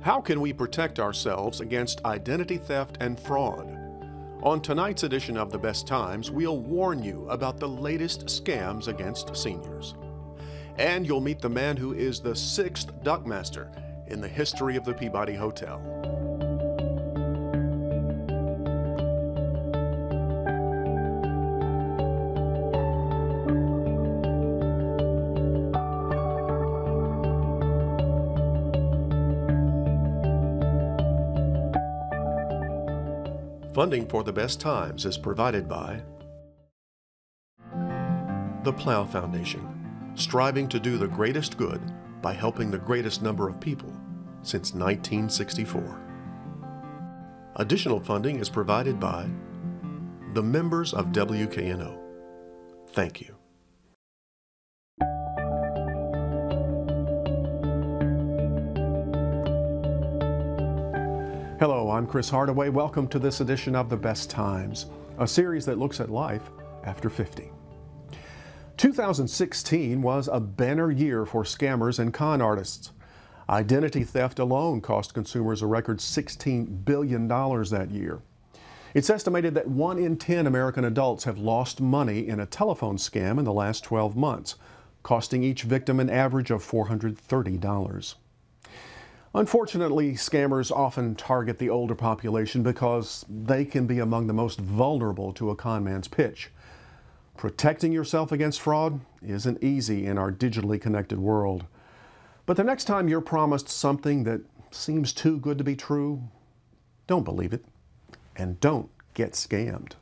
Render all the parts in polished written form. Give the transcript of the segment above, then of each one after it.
How can we protect ourselves against identity theft and fraud? On tonight's edition of The Best Times, we'll warn you about the latest scams against seniors. And you'll meet the man who is the 6th Duckmaster in the history of the Peabody Hotel. Funding for The Best Times is provided by the Plow Foundation, striving to do the greatest good by helping the greatest number of people since 1964. Additional funding is provided by the members of WKNO. Thank you. Hello, I'm Chris Hardaway. Welcome to this edition of The Best Times, a series that looks at life after 50. 2016 was a banner year for scammers and con artists. Identity theft alone cost consumers a record $16 billion that year. It's estimated that 1 in 10 American adults have lost money in a telephone scam in the last 12 months, costing each victim an average of $430. Unfortunately, scammers often target the older population because they can be among the most vulnerable to a con man's pitch. Protecting yourself against fraud isn't easy in our digitally connected world. But the next time you're promised something that seems too good to be true, don't believe it, and don't get scammed.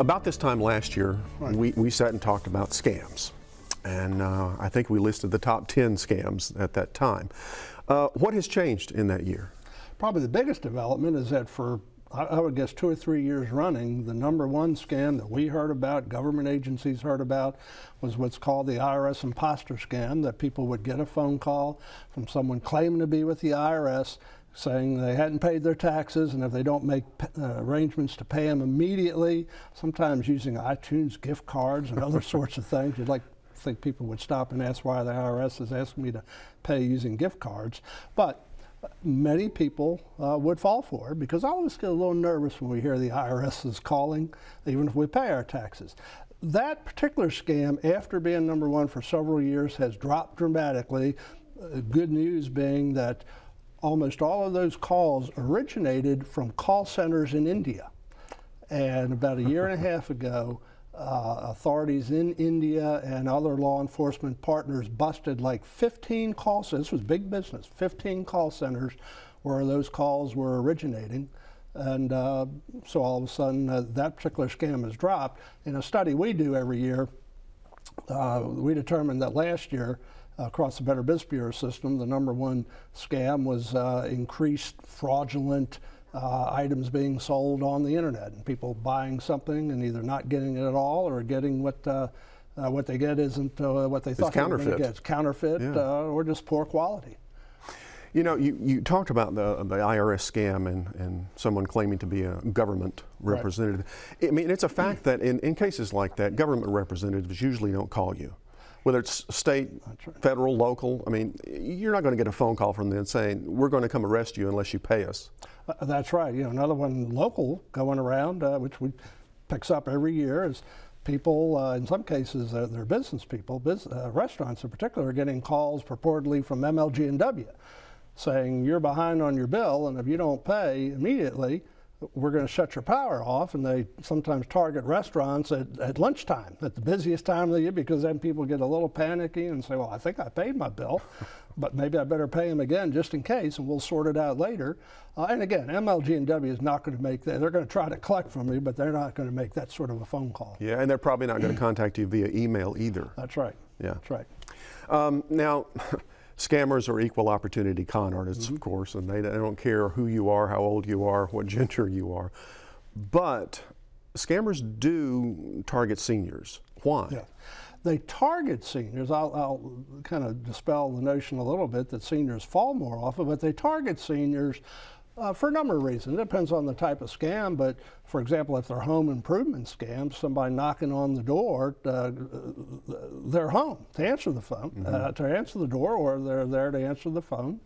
About this time last year, we sat and talked about scams. And I think we listed the top 10 scams at that time. What has changed in that year? Probably the biggest development is that for, I would guess, 2 or 3 years running, the #1 scam that we heard about, government agencies heard about, was what's called the IRS imposter scam, that people would get a phone call from someone claiming to be with the IRS, saying they hadn't paid their taxes, and if they don't make arrangements to pay them immediately, sometimes using iTunes gift cards and other sorts of things. You'd like to think people would stop and ask why the IRS is asking me to pay using gift cards. But many people would fall for it, because I always get a little nervous when we hear the IRS is calling, even if we pay our taxes. That particular scam, after being #1 for several years, has dropped dramatically. Good news being that almost all of those calls originated from call centers in India. And about a year and a half ago, authorities in India and other law enforcement partners busted like 15 call centers. This was big business, 15 call centers where those calls were originating. And so all of a sudden, that particular scam has dropped. In a study we do every year, we determined that last year, across the Better Business Bureau system, the #1 scam was increased fraudulent items being sold on the internet, and people buying something and either not getting it at all, or getting what they get isn't what they thought they were going to get. It's counterfeit, or just poor quality. You know, you talked about the IRS scam and someone claiming to be a government representative. Right. I mean, it's a fact that in cases like that, government representatives usually don't call you. Whether it's state, federal, local, I mean, you're not going to get a phone call from them saying, we're going to come arrest you unless you pay us. That's right. You know, another one local going around, which we picks up every year, is people, in some cases, they're business people, restaurants in particular, are getting calls purportedly from MLG&W saying, you're behind on your bill, and if you don't pay immediately, we're going to shut your power off. And they sometimes target restaurants at lunchtime, at the busiest time of the year, because then people get a little panicky and say, well, I think I paid my bill, but maybe I better pay them again just in case, and we'll sort it out later. And again, MLG&W is not going to make that. They're going to try to collect from you, but they're not going to make that sort of a phone call. Yeah, and they're probably not going to contact you via email either. That's right. Yeah. That's right. Now, scammers are equal opportunity con artists, of course, and they don't care who you are, how old you are, what gender you are. But scammers do target seniors. Why? Yeah. They target seniors. I'll kind of dispel the notion a little bit that seniors fall more often, but they target seniors For a number of reasons. It depends on the type of scam, but for example, if they're home improvement scams, somebody knocking on the door, they're home to answer the phone, to answer the door, or they're there to answer the phone.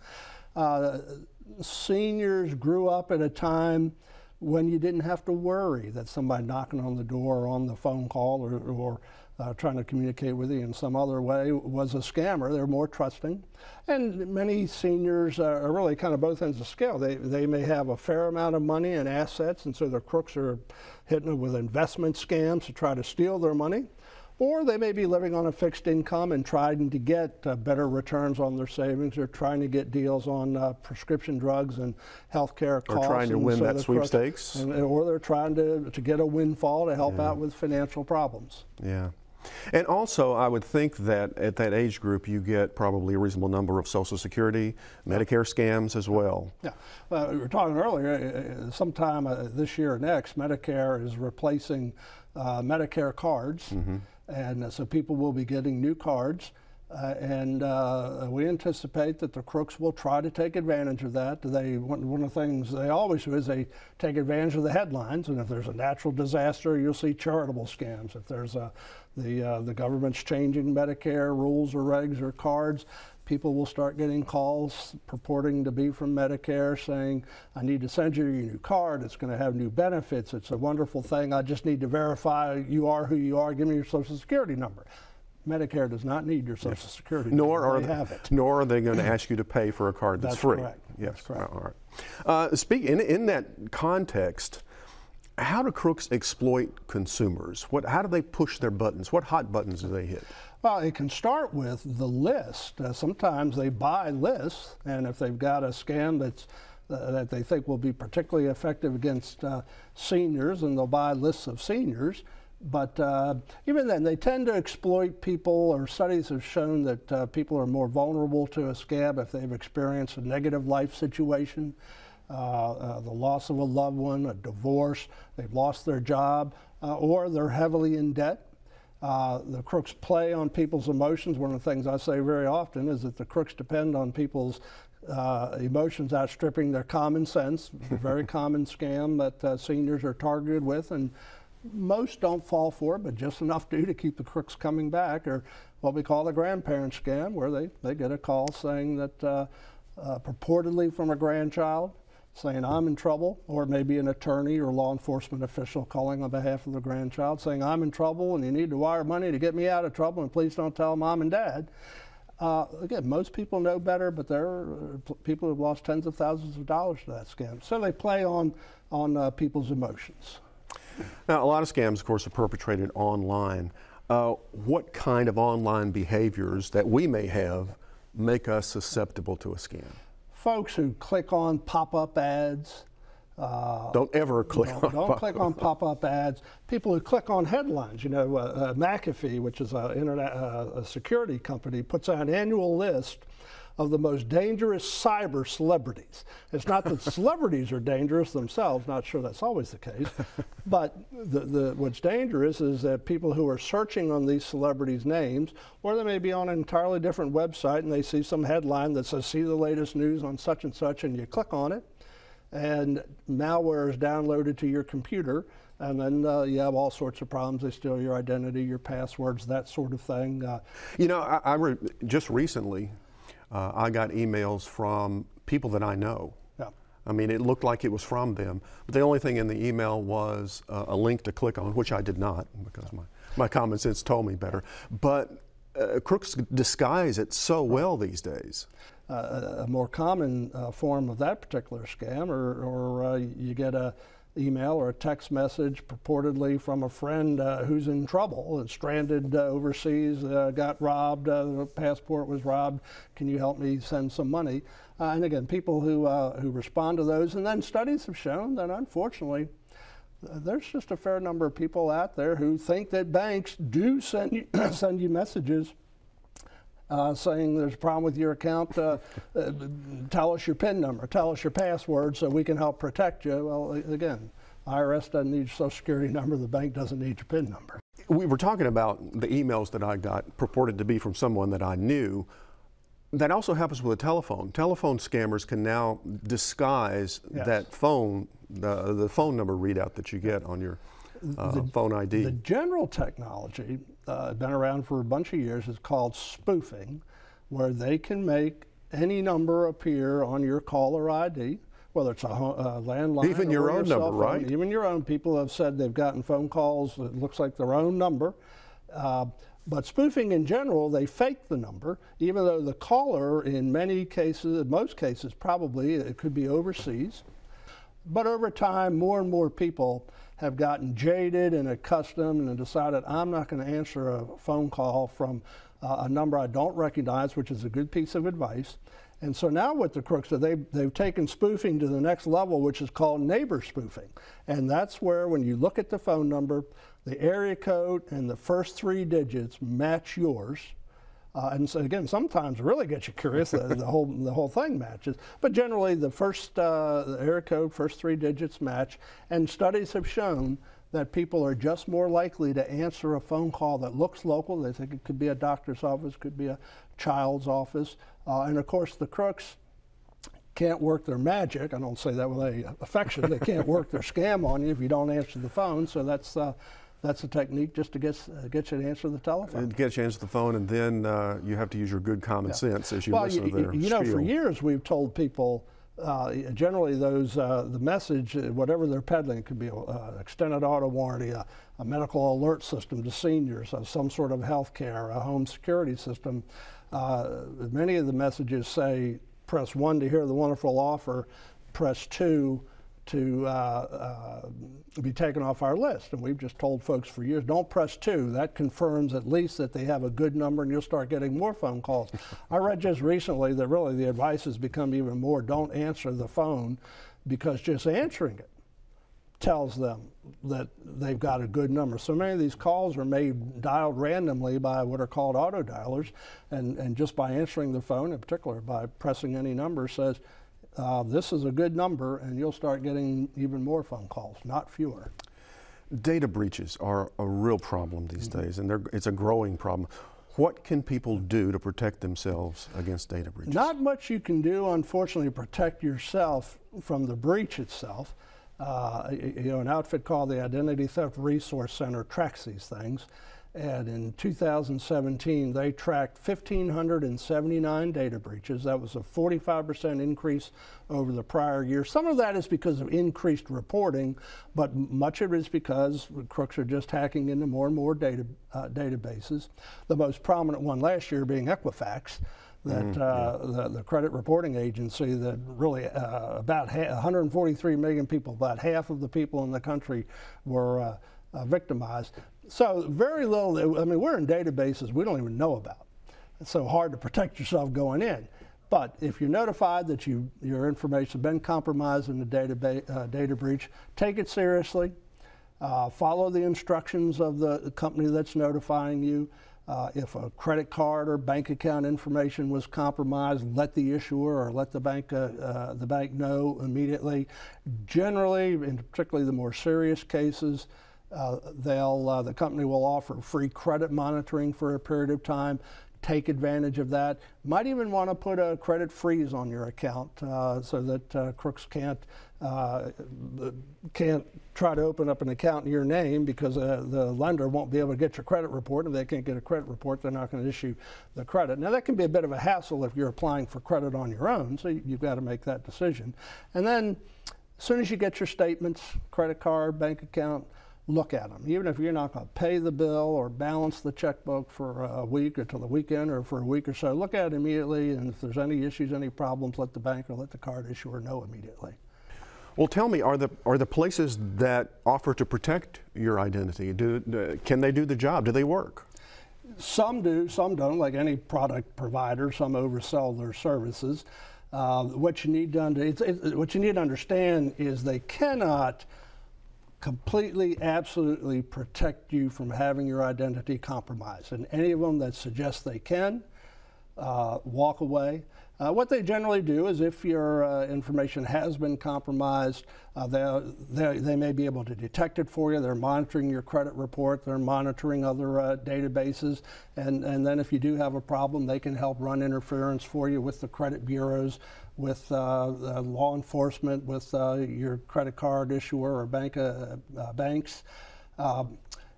Seniors grew up at a time when you didn't have to worry that somebody knocking on the door or on the phone call or trying to communicate with you in some other way was a scammer. They're more trusting. And many seniors are really kind of both ends of the scale. They may have a fair amount of money and assets, and so their crooks are hitting them with investment scams to try to steal their money. Or they may be living on a fixed income and trying to get better returns on their savings, or trying to get deals on prescription drugs and health care costs. Or trying to win that sweepstakes. Or they're trying to get a windfall to help out with financial problems. Yeah. And also, I would think that at that age group, you get probably a reasonable number of Social Security, Medicare scams as well. Yeah. We were talking earlier, sometime this year or next, Medicare is replacing Medicare cards. And so people will be getting new cards. And we anticipate that the crooks will try to take advantage of that. One of the things they always do is they take advantage of the headlines, and if there's a natural disaster, you'll see charitable scams. If there's the government's changing Medicare rules or regs or cards, people will start getting calls purporting to be from Medicare saying, I need to send you your new card, it's going to have new benefits, it's a wonderful thing, I just need to verify you are who you are, give me your Social Security number. Medicare does not need your Social Security number. Nor are they going to ask you to pay for a card that's free. Correct. Yes, that's correct. All right. In that context, how do crooks exploit consumers? How do they push their buttons? What hot buttons do they hit? Well, it can start with the list. Sometimes they buy lists, and if they've got a scam that they think will be particularly effective against seniors, and they'll buy lists of seniors. But even then, they tend to exploit people, or studies have shown that people are more vulnerable to a scam if they've experienced a negative life situation, the loss of a loved one, a divorce, they've lost their job, or they're heavily in debt. The crooks play on people's emotions. One of the things I say very often is that the crooks depend on people's emotions outstripping their common sense. A very common scam that seniors are targeted with, and most don't fall for it, but just enough do to keep the crooks coming back, or what we call the grandparent scam, where they get a call saying that purportedly from a grandchild, saying I'm in trouble, or maybe an attorney or law enforcement official calling on behalf of the grandchild saying I'm in trouble and you need to wire money to get me out of trouble, and please don't tell mom and dad. Again, most people know better, but there are people who've lost tens of thousands of dollars to that scam. So they play on people's emotions. Now, a lot of scams, of course, are perpetrated online. What kind of online behaviors that we may have make us susceptible to a scam? Folks who click on pop-up ads. Don't ever click on pop-up. Don't click on pop-up ads. People who click on headlines. You know, McAfee, which is a security company, puts out an annual list of the most dangerous cyber celebrities. It's not that celebrities are dangerous themselves, not sure that's always the case, but what's dangerous is that people who are searching on these celebrities' names, or they may be on an entirely different website and they see some headline that says, see the latest news on such and such, and you click on it, and malware is downloaded to your computer, and then you have all sorts of problems. They steal your identity, your passwords, that sort of thing. You know, just recently, I got emails from people that I know. Yeah. I mean, it looked like it was from them, but the only thing in the email was a link to click on, which I did not, because my common sense told me better. But crooks disguise it so well these days. A more common form of that particular scam, or you get a email or a text message purportedly from a friend who's in trouble and stranded overseas, got robbed, the passport was robbed, can you help me send some money? And again, people who respond to those, and then studies have shown that unfortunately there's just a fair number of people out there who think that banks do send you messages saying there's a problem with your account, tell us your PIN number, tell us your password so we can help protect you. Well, again, IRS doesn't need your Social Security number, the bank doesn't need your PIN number. We were talking about the emails that I got purported to be from someone that I knew. That also happens with a telephone. Telephone scammers can now disguise that phone, the phone number readout that you get on your phone ID. The general technology, been around for a bunch of years, is called spoofing, where they can make any number appear on your caller ID, whether it's a landline, even your own number, right? Even your own. People have said they've gotten phone calls that looks like their own number. But spoofing in general, they fake the number, even though the caller in many cases, in most cases probably, it could be overseas. But over time, more and more people have gotten jaded and accustomed and decided, I'm not going to answer a phone call from a number I don't recognize, which is a good piece of advice. And so now what the crooks do, they've taken spoofing to the next level, which is called neighbor spoofing. And that's where, when you look at the phone number, the area code and the first 3 digits match yours. And so again, sometimes it really gets you curious. the whole thing matches, but generally the first the area code, first 3 digits match. And studies have shown that people are just more likely to answer a phone call that looks local. They think it could be a doctor's office, could be a child's office, and of course the crooks can't work their magic. I don't say that with any affection. They can't work their scam on you if you don't answer the phone. So that's a technique just to get you to answer the telephone. And get you to answer the phone, and then you have to use your good common sense as you listen to their you know, spiel. for years we've told people, generally those, the message, whatever they're peddling, it could be an extended auto warranty, a medical alert system to seniors, some sort of health care, a home security system. Many of the messages say, press 1 to hear the wonderful offer, press 2 to be taken off our list. And we've just told folks for years, don't press 2. That confirms at least that they have a good number, and you'll start getting more phone calls. I read just recently that really the advice has become even more, don't answer the phone, because just answering it tells them that they've got a good number. So many of these calls are dialed randomly by what are called auto dialers, and just by answering the phone, in particular by pressing any number, says, this is a good number, and you'll start getting even more phone calls, not fewer. Data breaches are a real problem these days, and it's a growing problem. What can people do to protect themselves against data breaches? Not much you can do, unfortunately, to protect yourself from the breach itself. An outfit called the Identity Theft Resource Center tracks these things. And in 2017, they tracked 1,579 data breaches. That was a 45% increase over the prior year. Some of that is because of increased reporting, but much of it is because crooks are just hacking into more and more databases. The most prominent one last year being Equifax, that the credit reporting agency that really about 143 million people, about half of the people in the country were victimized. So very little, I mean, we're in databases we don't even know about. It's so hard to protect yourself going in. But if you're notified that your information has been compromised in a data breach, take it seriously. Follow the instructions of the company that's notifying you. If a credit card or bank account information was compromised, let the issuer or let the bank know immediately. And particularly the more serious cases, the company will offer free credit monitoring for a period of time. Take advantage of that. Might even want to put a credit freeze on your account so that crooks can't try to open up an account in your name, because the lender won't be able to get your credit report. If they can't get a credit report, they're not going to issue the credit. Now that can be a bit of a hassle if you're applying for credit on your own, so you've got to make that decision. And then as soon as you get your statements, credit card, bank account, look at them. Even if you're not going to pay the bill or balance the checkbook for a week or till the weekend or for a week or so, look at it immediately, and if there's any issues, any problems, let the bank or let the card issuer know immediately. Well, tell me, are the places that offer to protect your identity, can they do the job? Do they work? Some do, some don't. Like any product provider, some oversell their services. What you need to understand is they cannot completely, absolutely protect you from having your identity compromised. And any of them that suggest they can, walk away. What they generally do is if your information has been compromised, they may be able to detect it for you. They're monitoring your credit report. They're monitoring other databases. And then if you do have a problem, they can help run interference for you with the credit bureaus, with law enforcement, with your credit card issuer or banks.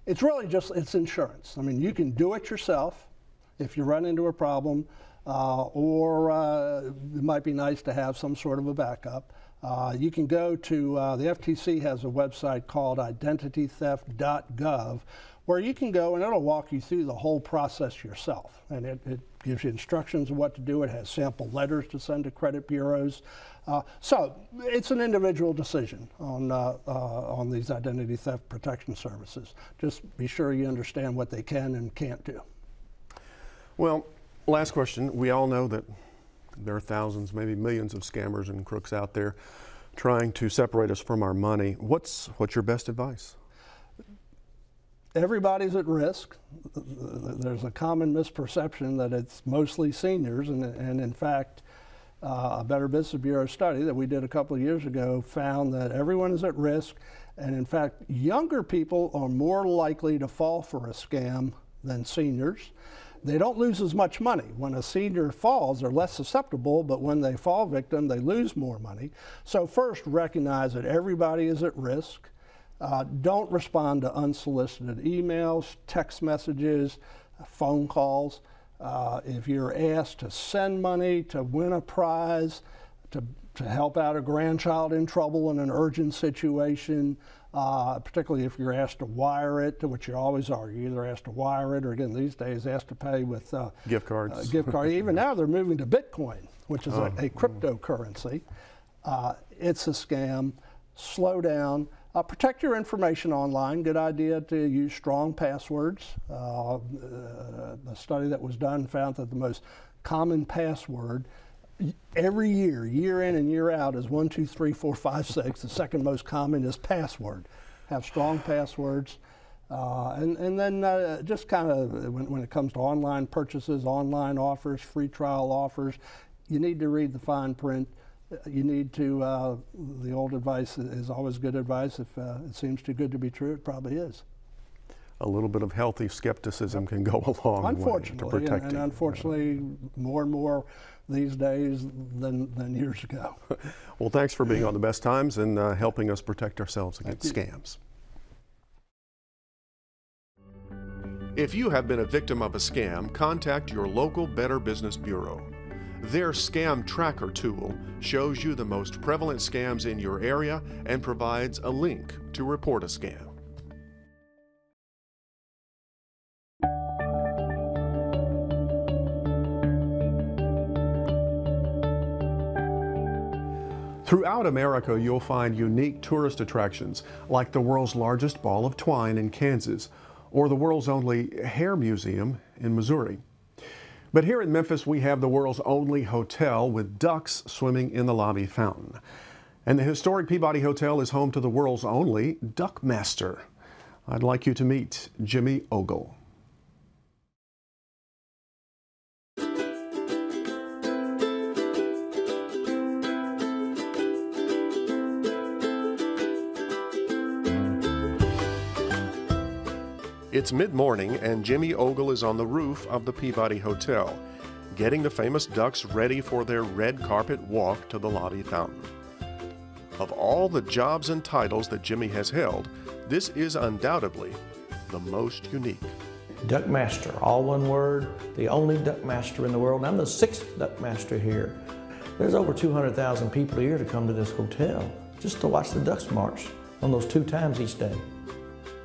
It's really just, it's insurance. I mean, you can do it yourself if you run into a problem, or it might be nice to have some sort of a backup. You can go to, the FTC has a website called identitytheft.gov, where you can go and it'll walk you through the whole process yourself. And it gives you instructions of what to do. It has sample letters to send to credit bureaus. So it's an individual decision on these identity theft protection services. Just be sure you understand what they can and can't do. Well, last question. We all know that there are thousands, maybe millions of scammers and crooks out there trying to separate us from our money. What's your best advice? Everybody's at risk. There's a common misperception that it's mostly seniors, and in fact, a Better Business Bureau study that we did a couple of years ago found that everyone is at risk, and in fact, younger people are more likely to fall for a scam than seniors. They don't lose as much money. When a senior falls, they're less susceptible, but when they fall victim, they lose more money. So first, recognize that everybody is at risk. Don't respond to unsolicited emails, text messages, phone calls. If you're asked to send money, to win a prize, to help out a grandchild in trouble in an urgent situation, particularly if you're asked to wire it, which you always are. You're either asked to wire it or, again, these days, asked to pay with gift cards. Even now they're moving to Bitcoin, which is a cryptocurrency. It's a scam. Slow down. Protect your information online. Good idea to use strong passwords. A study that was done found that the most common password every year, year in and year out, is 1, 2, 3, 4, 5, 6. The second most common is password. Have strong passwords. And then just kind of when it comes to online purchases, online offers, free trial offers, you need to read the fine print. You need to, the old advice is always good advice. If it seems too good to be true, it probably is. A little bit of healthy skepticism can go a long way to protecting. And unfortunately, more and more these days than years ago. Well, thanks for being on The Best Times and helping us protect ourselves against scams. If you have been a victim of a scam, contact your local Better Business Bureau. Their Scam Tracker tool shows you the most prevalent scams in your area and provides a link to report a scam. Throughout America, you'll find unique tourist attractions like the world's largest ball of twine in Kansas or the world's only hair museum in Missouri. But here in Memphis, we have the world's only hotel with ducks swimming in the lobby fountain. And the historic Peabody Hotel is home to the world's only Duck Master. I'd like you to meet Jimmy Ogle. It's mid-morning and Jimmy Ogle is on the roof of the Peabody Hotel, getting the famous ducks ready for their red carpet walk to the lobby fountain. Of all the jobs and titles that Jimmy has held, this is undoubtedly the most unique. Duck Master, all one word, the only Duck Master in the world. And I'm the 6th Duck Master here. There's over 200,000 people a year to come to this hotel just to watch the ducks march on those 2 times each day.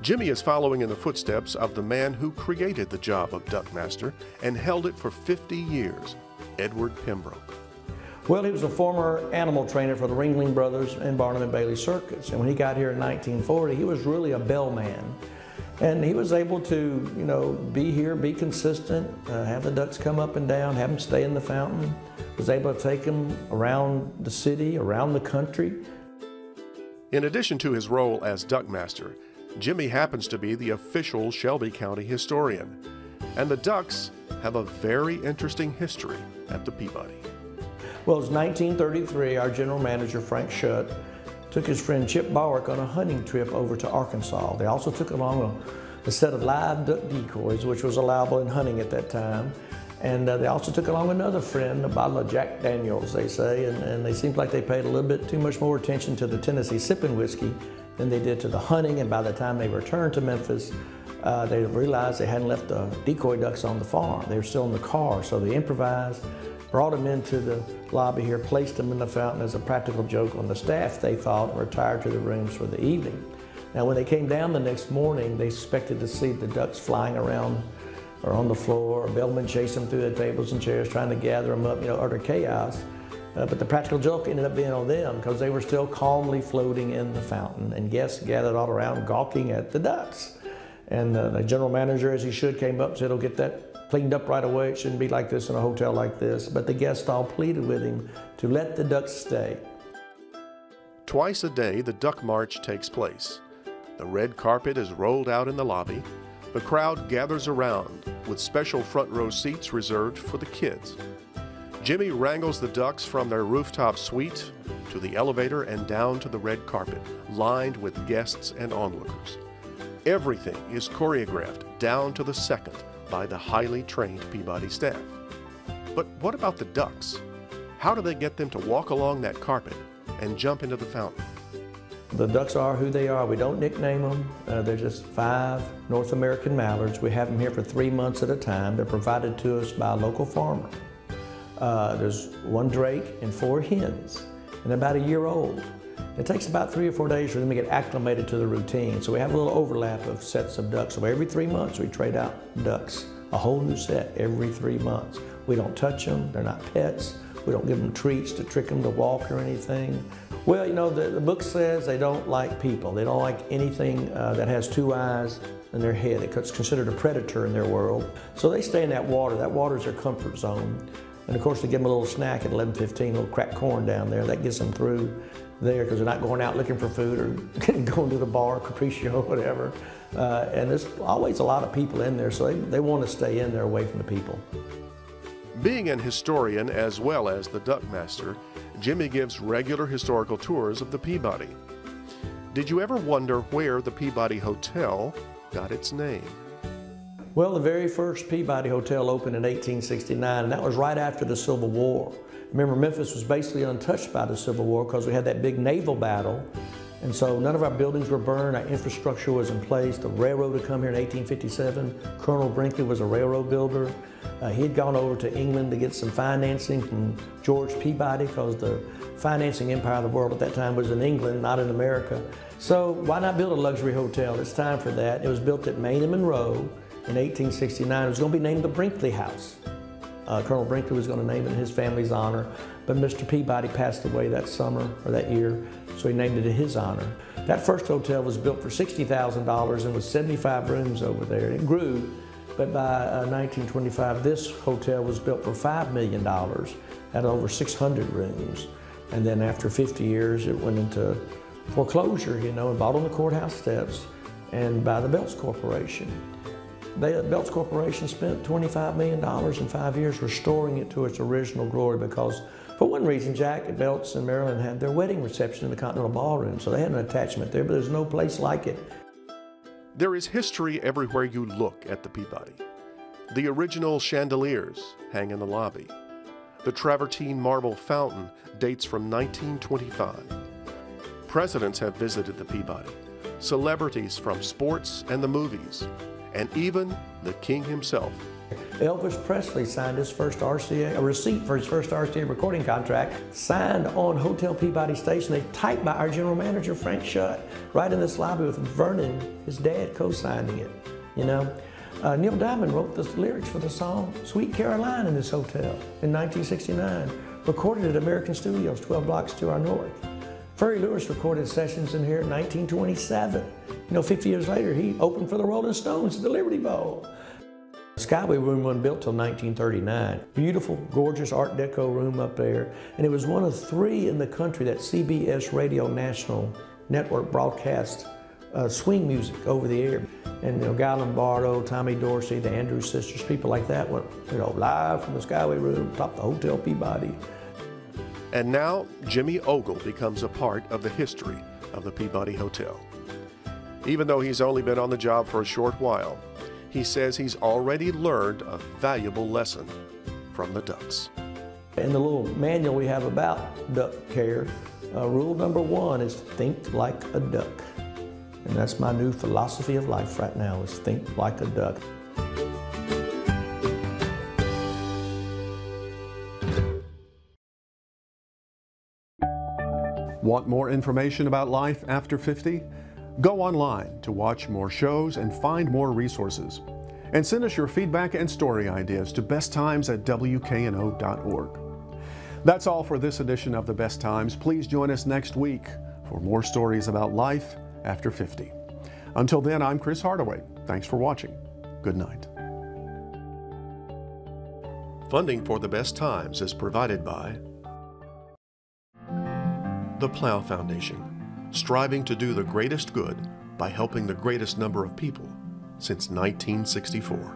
Jimmy is following in the footsteps of the man who created the job of Duck Master and held it for 50 years, Edward Pembroke. Well, he was a former animal trainer for the Ringling Brothers and Barnum and Bailey Circus. And when he got here in 1940, he was really a bellman. And he was able to, you know, be here, be consistent, have the ducks come up and down, have them stay in the fountain. Was able to take them around the city, around the country. In addition to his role as Duck Master, Jimmy happens to be the official Shelby County historian. And the ducks have a very interesting history at the Peabody. Well, it was 1933. Our general manager, Frank Schutt, took his friend Chip Barwick on a hunting trip over to Arkansas. They also took along a set of live duck decoys, which was allowable in hunting at that time. And they also took along another friend, a bottle of Jack Daniels, they say, and they seemed like they paid a little bit too much more attention to the Tennessee sipping whiskey than they did to the hunting. And by the time they returned to Memphis, they realized they hadn't left the decoy ducks on the farm. They were still in the car, so they improvised, brought them into the lobby here, placed them in the fountain as a practical joke on the staff, they thought, and retired to their rooms for the evening. Now, when they came down the next morning, they expected to see the ducks flying around or on the floor, or bellmen chased them through the tables and chairs, trying to gather them up, utter chaos. But the practical joke ended up being on them because they were still calmly floating in the fountain, and guests gathered all around gawking at the ducks. And the general manager, as he should, came up and said, "Oh, get that cleaned up right away. It shouldn't be like this in a hotel like this." But the guests all pleaded with him to let the ducks stay. Twice a day, the Duck March takes place. The red carpet is rolled out in the lobby. The crowd gathers around with special front row seats reserved for the kids. Jimmy wrangles the ducks from their rooftop suite to the elevator and down to the red carpet, lined with guests and onlookers. Everything is choreographed down to the second by the highly trained Peabody staff. But what about the ducks? How do they get them to walk along that carpet and jump into the fountain? The ducks are who they are. We don't nickname them. They're just 5 North American mallards. We have them here for 3 months at a time. They're provided to us by a local farmer. There's 1 drake and 4 hens, and they're about a year old. It takes about 3 or 4 days for them to get acclimated to the routine. So we have a little overlap of sets of ducks. So every 3 months we trade out ducks, a whole new set every 3 months. We don't touch them. They're not pets. We don't give them treats to trick them to walk or anything. Well, the book says they don't like people. They don't like anything that has 2 eyes in their head. It's considered a predator in their world. So they stay in that water. That water is their comfort zone. And of course, they give them a little snack at 11:15, a little cracked corn down there. That gets them through there because they're not going out looking for food or going to the bar, Capriccio, or whatever. And there's always a lot of people in there, so they want to stay in there away from the people. Being an historian as well as the duck master, Jimmy gives regular historical tours of the Peabody. Did you ever wonder where the Peabody Hotel got its name? Well, the very first Peabody Hotel opened in 1869, and that was right after the Civil War. Remember, Memphis was basically untouched by the Civil War because we had that big naval battle, and so none of our buildings were burned, our infrastructure was in place. The railroad had come here in 1857. Colonel Brinkley was a railroad builder. He had gone over to England to get some financing from George Peabody because the financing empire of the world at that time was in England, not in America. So why not build a luxury hotel? It's time for that. It was built at Main and Monroe in 1869. It was going to be named the Brinkley House. Colonel Brinkley was going to name it in his family's honor, but Mr. Peabody passed away that summer or that year, so he named it in his honor. That first hotel was built for $60,000 and was 75 rooms over there. It grew, but by 1925, this hotel was built for $5 million, had over 600 rooms. And then after 50 years, it went into foreclosure, and bought on the courthouse steps and by the Belts Corporation. The Belts Corporation spent $25 million in 5 years restoring it to its original glory because, for one reason, Jack at Belts in Maryland had their wedding reception in the Continental Ballroom, so they had an attachment there, but there's no place like it. There is history everywhere you look at the Peabody. The original chandeliers hang in the lobby. The travertine marble fountain dates from 1925. Presidents have visited the Peabody, celebrities from sports and the movies, and even the king himself. Elvis Presley signed his first RCA, a receipt for his first RCA recording contract, signed on Hotel Peabody Station. They typed by our general manager, Frank Schutt, right in this lobby with Vernon, his dad, co-signing it, Neil Diamond wrote the lyrics for the song Sweet Caroline in this hotel in 1969, recorded at American Studios, 12 blocks to our north. Ferry Lewis recorded sessions in here in 1927. 50 years later, he opened for the Rolling Stones at the Liberty Bowl. The Skyway room wasn't built till 1939. Beautiful, gorgeous Art Deco room up there. And it was one of 3 in the country that CBS Radio National Network broadcast swing music over the air. And Guy Lombardo, Tommy Dorsey, the Andrews Sisters, people like that went live from the Skyway room, top of the Hotel Peabody. And now, Jimmy Ogle becomes a part of the history of the Peabody Hotel. Even though he's only been on the job for a short while, he says he's already learned a valuable lesson from the ducks. In the little manual we have about duck care, rule number 1 is think like a duck. And that's my new philosophy of life right now, is think like a duck. Want more information about life after 50? Go online to watch more shows and find more resources. And send us your feedback and story ideas to besttimes@wkno.org. That's all for this edition of The Best Times. Please join us next week for more stories about life after 50. Until then, I'm Chris Hardaway. Thanks for watching. Good night. Funding for The Best Times is provided by the Plow Foundation, striving to do the greatest good by helping the greatest number of people since 1964.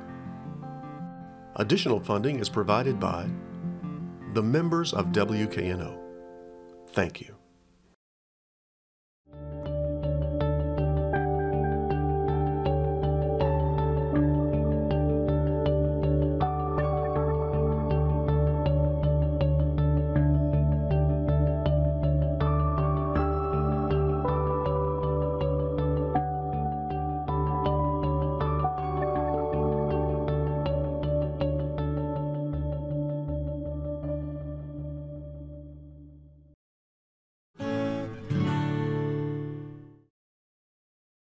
Additional funding is provided by the members of WKNO. Thank you.